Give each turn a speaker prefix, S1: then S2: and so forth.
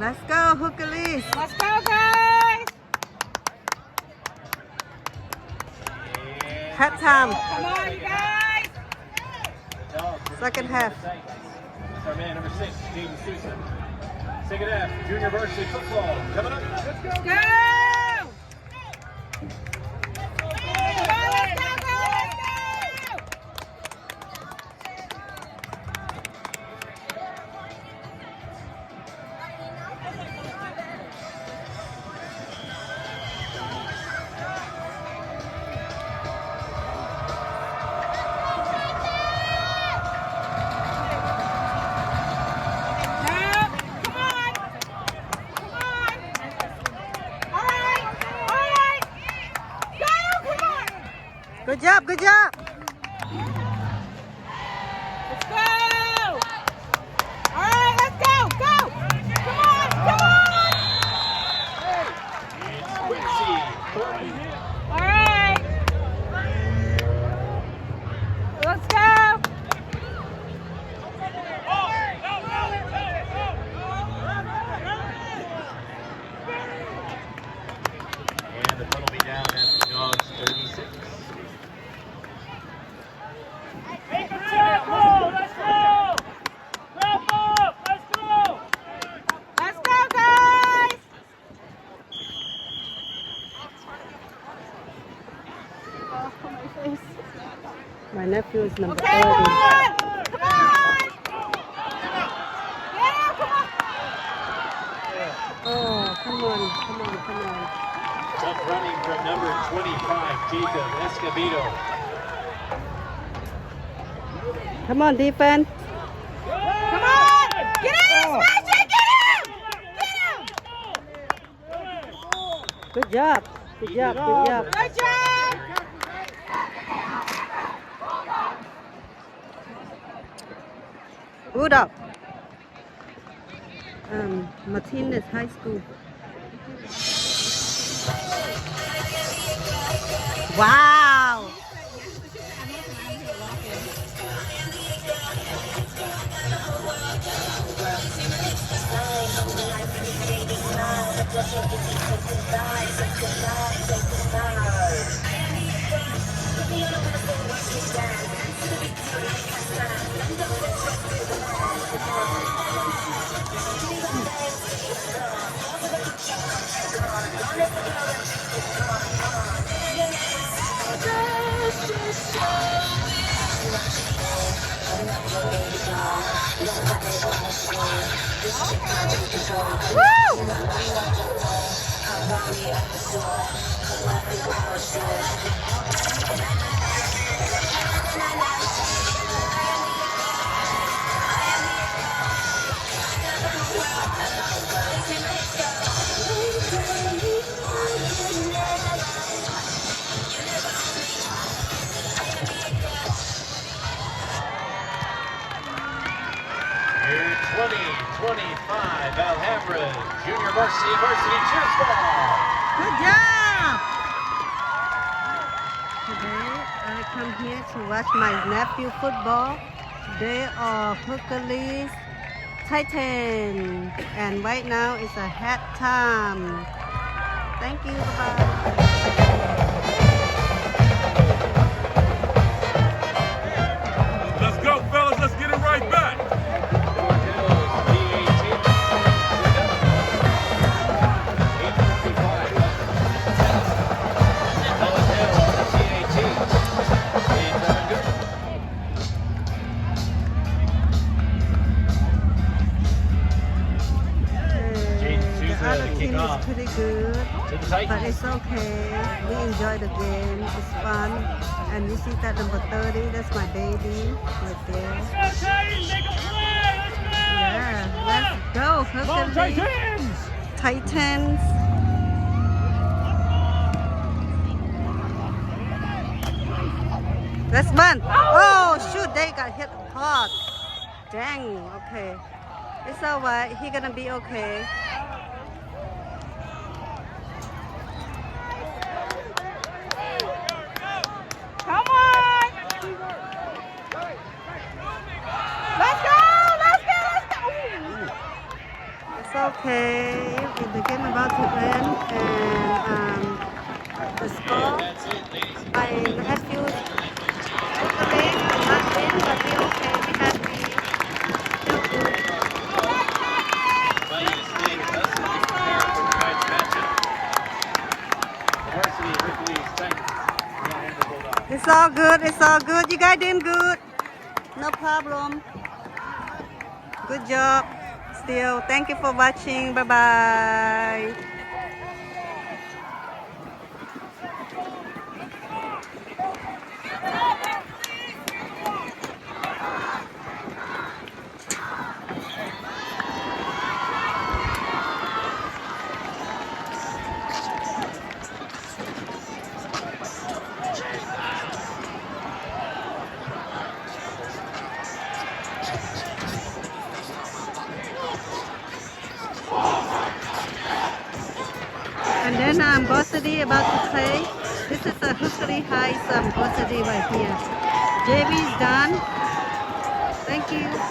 S1: Let's go, Hercules.
S2: Let's go, guys.
S1: Half time.
S2: Come on, you guys.
S1: Second half.
S3: Our man, number 6, Jaden Susan. Second half, junior varsity football. Coming up. Let's go.
S2: Go.
S1: Good job, good job.
S2: Let's go! All right, let's go! Go! Come on! Come on!
S3: It's Quincy.
S2: All right. Let's go!
S3: And the punt will be down at the Dogs 36.
S2: Let's go, guys!
S1: My nephew is number
S2: Okay,
S1: 30.
S2: come on! Come on! Yeah, come on!
S1: Oh, come on, come on, come on.
S3: Tough running from number 25, Jacob Escobedo.
S1: Come on, defense.
S2: Come on! Get in! Smash it! Get him! Get him!
S1: Good job. Good job, good job.
S2: Good job!
S1: Good up. Martinez High School. Wow.
S3: Year 2025 Alhambra Junior Varsity Cheers Ball.
S1: Good job. Today I come here to watch my nephew football. They are Hercules Titan. And right now it's a hat time. Thank you. Bye-bye.
S4: Let's go, fellas. Let's get it right back.
S3: Kick off.
S1: Pretty good,
S3: To the
S1: but
S3: Titans.
S1: it's okay. We enjoy the game. It's fun. And you see that number 30, that's my baby right there. Yeah, let's go. Hercules Titans. Let's run. Oh, shoot, they got hit hard. Dang, okay. It's alright. He gonna be okay.
S2: Come on! Let's go! Let's go! Let's go!
S1: It's okay. mean, Nephew, hopefully, not win, but we okay. We happy. Still good.
S3: Inviting you to stay with us as we prepare for tonight's matchup. The varsity Hercules Titans. The Denver Bulldogs.
S1: It's all good. It's all good. You guys doing good. No problem. Good job. Still, thank you for watching. Bye bye. And then varsity about to play. This is a Hercules High varsity right here. JV is done. Thank you.